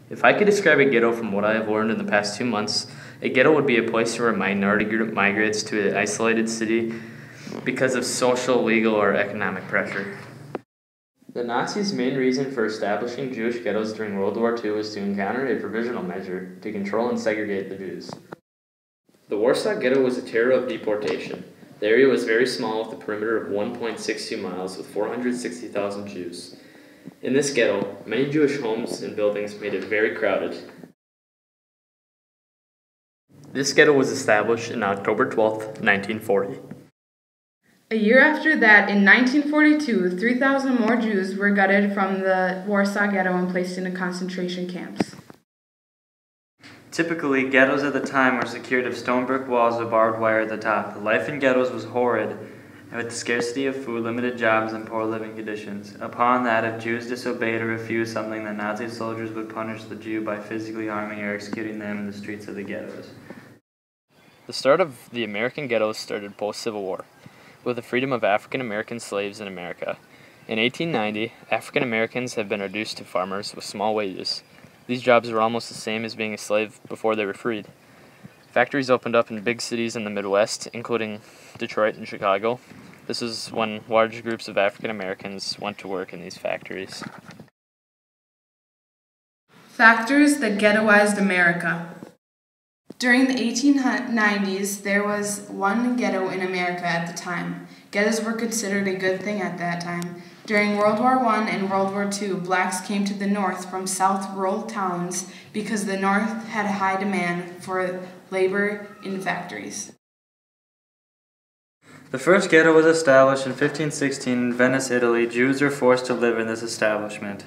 If I could describe a ghetto from what I have learned in the past 2 months, a ghetto would be a place where a minority group migrates to an isolated city because of social, legal, or economic pressure. The Nazis' main reason for establishing Jewish ghettos during World War II was to encounter a provisional measure to control and segregate the Jews. The Warsaw Ghetto was a terror of deportation. The area was very small with a perimeter of 1.62 miles with 460,000 Jews. In this ghetto, many Jewish homes and buildings made it very crowded. This ghetto was established on October 12, 1940. A year after that, in 1942, 3,000 more Jews were gutted from the Warsaw Ghetto and placed into concentration camps. Typically, ghettos at the time were secured of stone brick walls with barbed wire at the top. The life in ghettos was horrid, with scarcity of food, limited jobs, and poor living conditions. Upon that, if Jews disobeyed or refused something, the Nazi soldiers would punish the Jew by physically harming or executing them in the streets of the ghettos. The start of the American ghettos started post-Civil War, with the freedom of African American slaves in America. In 1890, African Americans had been reduced to farmers with small wages. These jobs were almost the same as being a slave before they were freed. Factories opened up in big cities in the Midwest, including Detroit and Chicago. This is when large groups of African Americans went to work in these factories. Factors that ghettoized America. During the 1890s, there was one ghetto in America at the time. Ghettos were considered a good thing at that time. During World War I and World War II, blacks came to the north from south rural towns because the north had a high demand for labor in factories. The first ghetto was established in 1516 in Venice, Italy. Jews were forced to live in this establishment.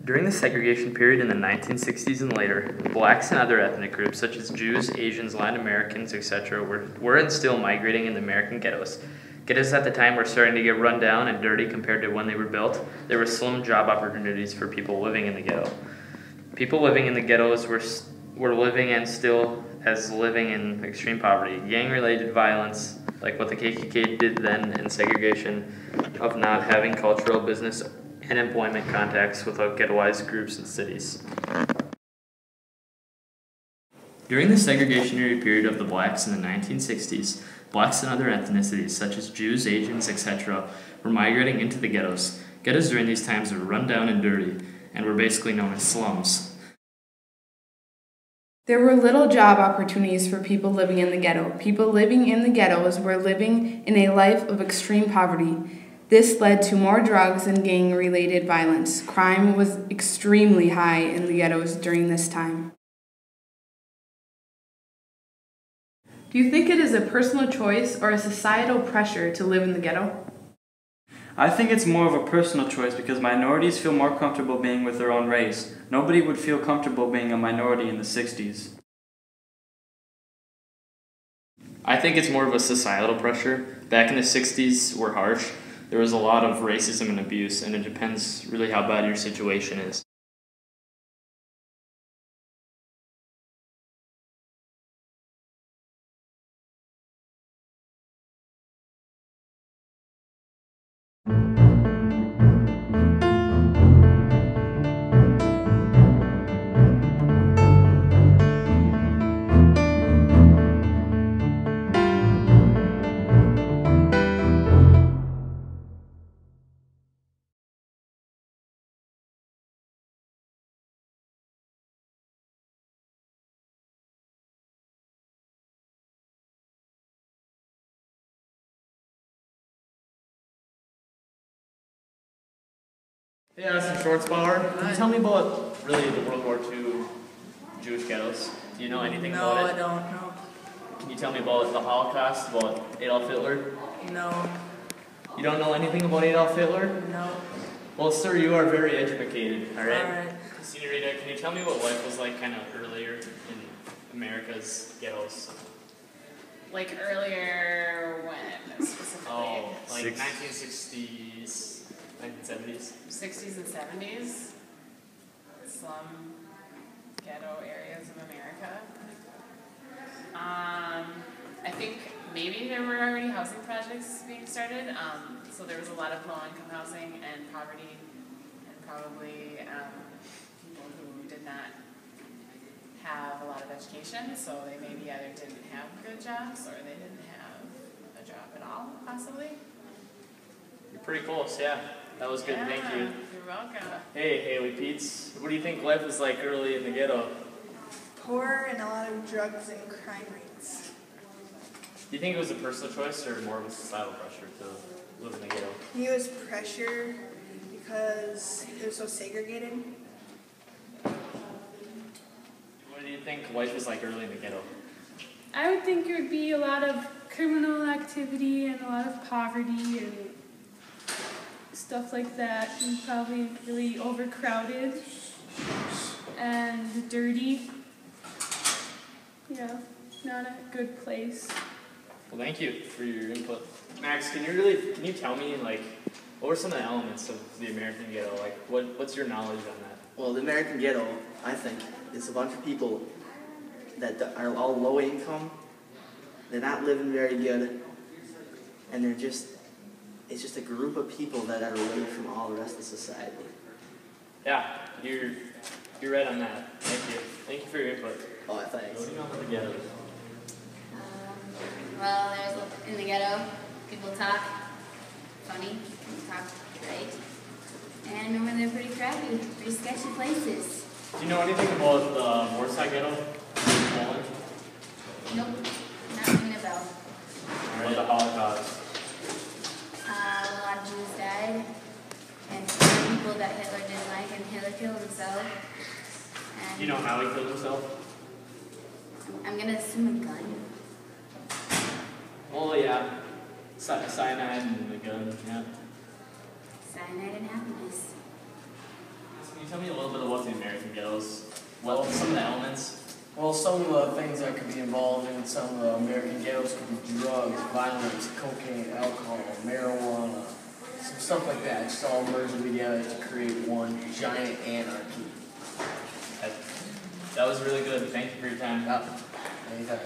During the segregation period in the 1960s and later, blacks and other ethnic groups such as Jews, Asians, Latin Americans, etc. were and still migrating in the American ghettos. Ghettos at the time were starting to get run down and dirty compared to when they were built. There were slim job opportunities for people living in the ghetto. People living in the ghettos were living and still as living in extreme poverty. Gang-related violence, like what the KKK did then, and segregation of not having cultural, business, and employment contacts with ghettoized groups and cities. During the segregationary period of the blacks in the 1960s, blacks and other ethnicities such as Jews, Asians, etc. were migrating into the ghettos. Ghettos during these times were run down and dirty, and were basically known as slums. There were little job opportunities for people living in the ghetto. People living in the ghettos were living in a life of extreme poverty. This led to more drugs and gang-related violence. Crime was extremely high in the ghettos during this time. Do you think it is a personal choice or a societal pressure to live in the ghetto? I think it's more of a personal choice because minorities feel more comfortable being with their own race. Nobody would feel comfortable being a minority in the 60s. I think it's more of a societal pressure. Back in the 60s were harsh. There was a lot of racism and abuse, and it depends really how bad your situation is. Yeah, some shorts power. Can you tell me about really the World War II Jewish ghettos? Do you know anything about it? No, I don't know. Can you tell me about the Holocaust, about Adolf Hitler? No. You don't know anything about Adolf Hitler? No. Well, sir, you are very educated, alright? Alright. Senorita, can you tell me what life was like kind of earlier in America's ghettos? Like earlier when specifically? Oh, like 1960s, 1970s? 60s and 70s? Slum ghetto areas of America. I think maybe there were already housing projects being started, so there was a lot of low-income housing and poverty, and probably people who did not have a lot of education, so they maybe either didn't have good jobs or they didn't have a job at all, possibly. You're pretty close, yeah. That was good, Yeah, thank you. You're welcome. Hey, Haley Peets, what do you think life was like early in the ghetto? Poor and a lot of drugs and crime rates. Do you think it was a personal choice or more of a societal pressure to live in the ghetto? I think it was pressure because it was so segregated. What do you think life was like early in the ghetto? I would think it would be a lot of criminal activity and a lot of poverty and stuff like that, and probably really overcrowded and dirty. Yeah, not a good place. Well, thank you for your input. Max, can you tell me, like, what were some of the elements of the American ghetto? Like, what's your knowledge on that? Well, the American ghetto, I think, is a bunch of people that are all low income. They're not living very good, and it's just a group of people that are away from all the rest of society. Yeah, you're right on that. Thank you. Thank you for your input. Oh, thanks. What do you know about the ghetto? Well, in the ghetto, people talk funny, talk right, and remember they're pretty crappy, pretty sketchy places. Do you know anything about the Warsaw ghetto in Poland? Nope, not ringing a bell. Or about the Holocaust? A lot of Jews died, and some people that Hitler didn't like, and Hitler killed himself. And Do you know how he killed himself? I'm gonna assume a gun. Oh yeah, cyanide and the gun. Yeah. Cyanide and happiness. Can you tell me a little bit about the American ghettos? Well, some of the elements. Well, some of the things that could be involved in some of the American ghettos could be drugs, violence, cocaine, alcohol, marijuana, some stuff like that. It's all merging together to create one giant anarchy. That was really good. Thank you for your time. Anytime.